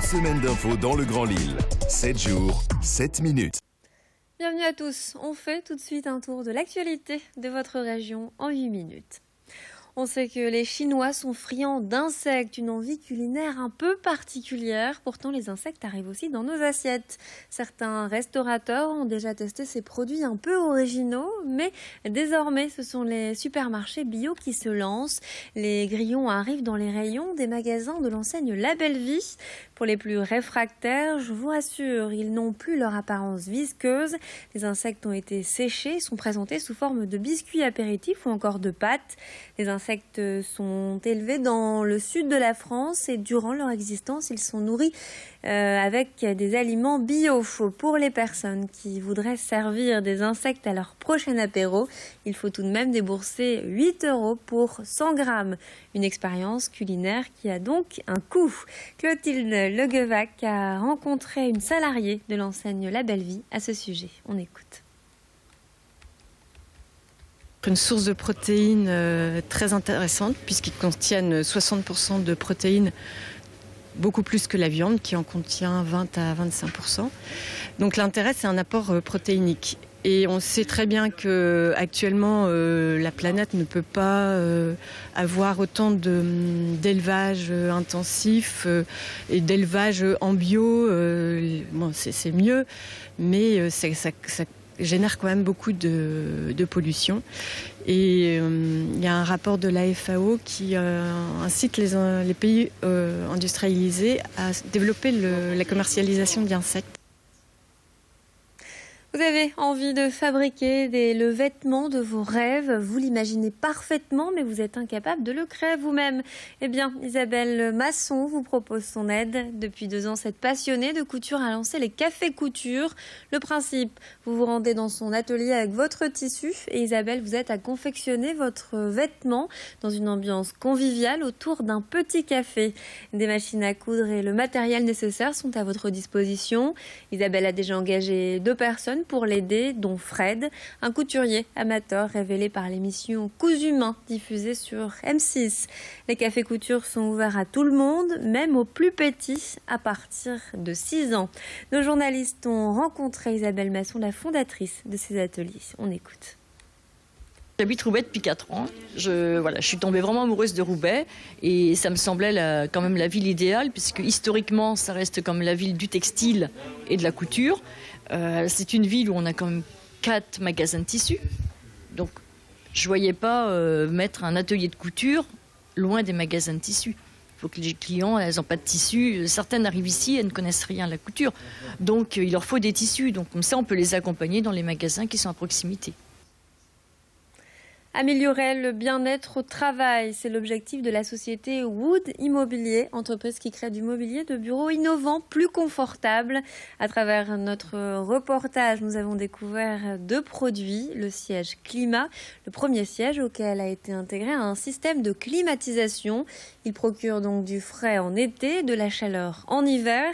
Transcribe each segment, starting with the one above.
semaine d'infos dans le Grand Lille. 7 jours, 7 minutes. Bienvenue à tous. On fait tout de suite un tour de l'actualité de votre région en 8 minutes. On sait que les Chinois sont friands d'insectes, une envie culinaire un peu particulière. Pourtant, les insectes arrivent aussi dans nos assiettes. Certains restaurateurs ont déjà testé ces produits un peu originaux, mais désormais, ce sont les supermarchés bio qui se lancent. Les grillons arrivent dans les rayons des magasins de l'enseigne La Belle Vie. Pour les plus réfractaires, je vous rassure, ils n'ont plus leur apparence visqueuse. Les insectes ont été séchés, sont présentés sous forme de biscuits apéritifs ou encore de pâtes. Les insectes sont élevés dans le sud de la France et durant leur existence, ils sont nourris avec des aliments bio. Pour les personnes qui voudraient servir des insectes à leur prochain apéro, il faut tout de même débourser 8 € pour 100 grammes. Une expérience culinaire qui a donc un coût. Clotilde Leguevac a rencontré une salariée de l'enseigne La Belle Vie à ce sujet. On écoute. Une source de protéines très intéressante puisqu'ils contiennent 60% de protéines, beaucoup plus que la viande qui en contient 20 à 25%. Donc l'intérêt, c'est un apport protéinique. Et on sait très bien qu'actuellement, la planète ne peut pas avoir autant d'élevage intensif et d'élevage en bio. Bon, c'est mieux, mais ça génère quand même beaucoup de pollution. Et il y a un rapport de la FAO qui incite les pays industrialisés à développer la commercialisation d'insectes. Vous avez envie de fabriquer le vêtement de vos rêves, vous l'imaginez parfaitement, mais vous êtes incapable de le créer vous-même. Eh bien, Isabelle Masson vous propose son aide. Depuis 2 ans, cette passionnée de couture a lancé les cafés couture. Le principe, vous vous rendez dans son atelier avec votre tissu et Isabelle vous aide à confectionner votre vêtement dans une ambiance conviviale autour d'un petit café. Des machines à coudre et le matériel nécessaire sont à votre disposition. Isabelle a déjà engagé 2 personnes pour l'aider, dont Fred, un couturier amateur révélé par l'émission Cousu Main diffusée sur M6. Les cafés couture sont ouverts à tout le monde, même aux plus petits, à partir de 6 ans. Nos journalistes ont rencontré Isabelle Masson, la fondatrice de ces ateliers. On écoute. J'habite Roubaix depuis 4 ans. Je suis tombée vraiment amoureuse de Roubaix et ça me semblait quand même la ville idéale puisque historiquement ça reste comme la ville du textile et de la couture. C'est une ville où on a quand même 4 magasins de tissus. Donc je ne voyais pas mettre un atelier de couture loin des magasins de tissus. Il faut que les clients, elles n'ont pas de tissus. Certaines arrivent ici, elles ne connaissent rien à la couture. Donc il leur faut des tissus. Donc comme ça, on peut les accompagner dans les magasins qui sont à proximité. Améliorer le bien-être au travail, c'est l'objectif de la société Wood Immobilier, entreprise qui crée du mobilier de bureau innovant, plus confortable. À travers notre reportage, nous avons découvert 2 produits. Le siège climat, le premier siège auquel a été intégré un système de climatisation. Il procure donc du frais en été, de la chaleur en hiver.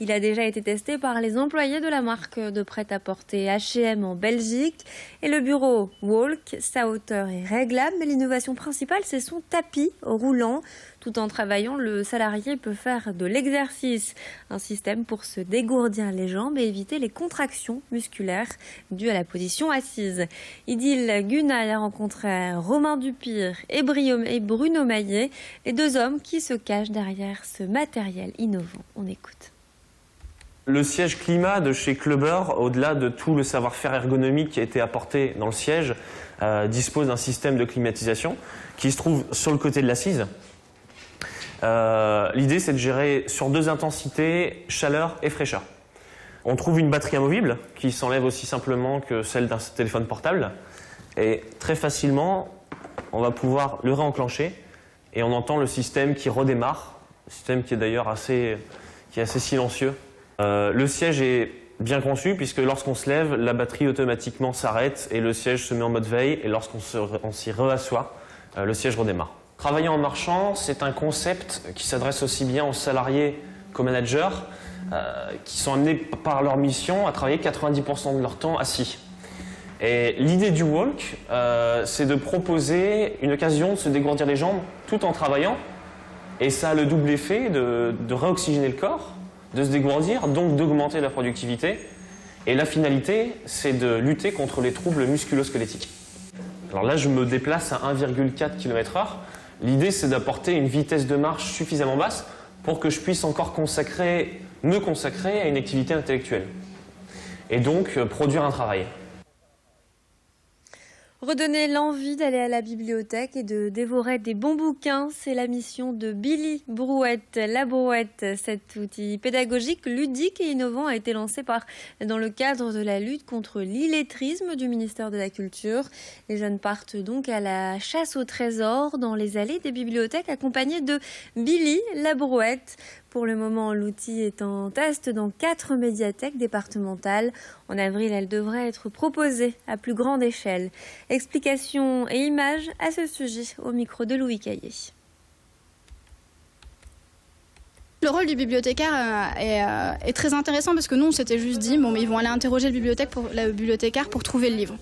Il a déjà été testé par les employés de la marque de prêt-à-porter H&M en Belgique. Et le bureau Walk, sa hauteur est réglable, mais l'innovation principale, c'est son tapis roulant. Tout en travaillant, le salarié peut faire de l'exercice. Un système pour se dégourdir les jambes et éviter les contractions musculaires dues à la position assise. Idil Gunay a rencontré Romain Dupire et Bruno Maillet, les 2 hommes qui se cachent derrière ce matériel innovant. On écoute. Le siège climat de chez Clubber, au-delà de tout le savoir-faire ergonomique qui a été apporté dans le siège, dispose d'un système de climatisation qui se trouve sur le côté de l'assise. L'idée, c'est de gérer sur 2 intensités, chaleur et fraîcheur. On trouve une batterie amovible qui s'enlève aussi simplement que celle d'un téléphone portable. Et très facilement, on va pouvoir le réenclencher et on entend le système qui redémarre, un système qui est d'ailleurs assez silencieux. Le siège est bien conçu puisque lorsqu'on se lève, la batterie automatiquement s'arrête et le siège se met en mode veille et lorsqu'on s'y rassoit, le siège redémarre. Travailler en marchant, c'est un concept qui s'adresse aussi bien aux salariés qu'aux managers qui sont amenés par leur mission à travailler 90% de leur temps assis. Et l'idée du walk, c'est de proposer une occasion de se dégourdir les jambes tout en travaillant. Et ça a le double effet de réoxygéner le corps de se dégourdir, donc d'augmenter la productivité. Et la finalité, c'est de lutter contre les troubles musculo-squelettiques. Alors là, je me déplace à 1,4 km/h. L'idée, c'est d'apporter une vitesse de marche suffisamment basse pour que je puisse encore me consacrer à une activité intellectuelle. Et donc, produire un travail. Redonner l'envie d'aller à la bibliothèque et de dévorer des bons bouquins, c'est la mission de Billy Brouette. La Brouette, cet outil pédagogique, ludique et innovant a été lancé dans le cadre de la lutte contre l'illettrisme du ministère de la Culture. Les jeunes partent donc à la chasse au trésor dans les allées des bibliothèques accompagnés de Billy La Brouette. Pour le moment, l'outil est en test dans 4 médiathèques départementales. En avril, elle devrait être proposée à plus grande échelle. Explications et images à ce sujet au micro de Louis Caillé. Le rôle du bibliothécaire est très intéressant parce que nous, on s'était juste dit, bon, mais ils vont aller interroger le bibliothécaire pour trouver le livre.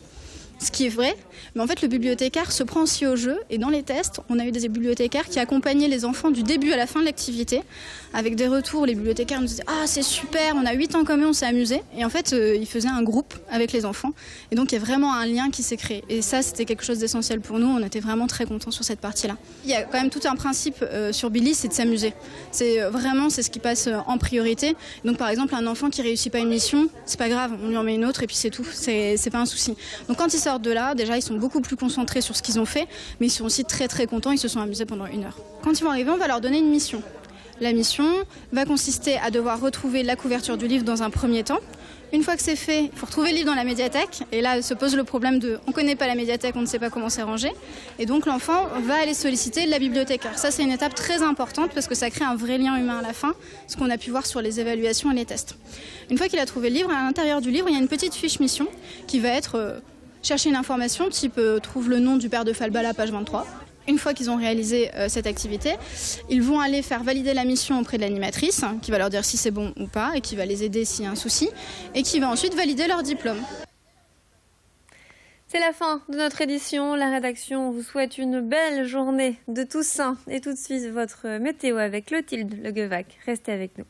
Ce qui est vrai, mais en fait le bibliothécaire se prend aussi au jeu et dans les tests, on a eu des bibliothécaires qui accompagnaient les enfants du début à la fin de l'activité avec des retours. Les bibliothécaires nous disaient « Ah, c'est super, on a 8 ans commun, on s'est amusé ». Et en fait, ils faisaient un groupe avec les enfants et donc il y a vraiment un lien qui s'est créé. Et ça, c'était quelque chose d'essentiel pour nous, on était vraiment très contents sur cette partie-là. Il y a quand même tout un principe sur Billy, c'est de s'amuser. C'est ce qui passe en priorité. Donc par exemple, un enfant qui réussit pas une mission, c'est pas grave, on lui en met une autre et puis c'est tout, c'est pas un souci. Donc quand ils sortent de là, déjà ils sont beaucoup plus concentrés sur ce qu'ils ont fait, mais ils sont aussi très très contents, ils se sont amusés pendant 1 heure. Quand ils vont arriver, on va leur donner une mission. La mission va consister à devoir retrouver la couverture du livre dans un premier temps. Une fois que c'est fait, il faut retrouver le livre dans la médiathèque. Et là se pose le problème on ne connaît pas la médiathèque, on ne sait pas comment c'est rangé. Et donc l'enfant va aller solliciter la bibliothécaire. Ça, c'est une étape très importante parce que ça crée un vrai lien humain à la fin, ce qu'on a pu voir sur les évaluations et les tests. Une fois qu'il a trouvé le livre, à l'intérieur du livre, il y a une petite fiche mission qui va être chercher une information type trouve le nom du père de Falbala, page 23. Une fois qu'ils ont réalisé cette activité, ils vont aller faire valider la mission auprès de l'animatrice, qui va leur dire si c'est bon ou pas, et qui va les aider s'il y a un souci, et qui va ensuite valider leur diplôme. C'est la fin de notre édition. La rédaction vous souhaite une belle journée de Toussaint. Et tout de suite, votre météo avec Clotilde Le Guevac. Restez avec nous.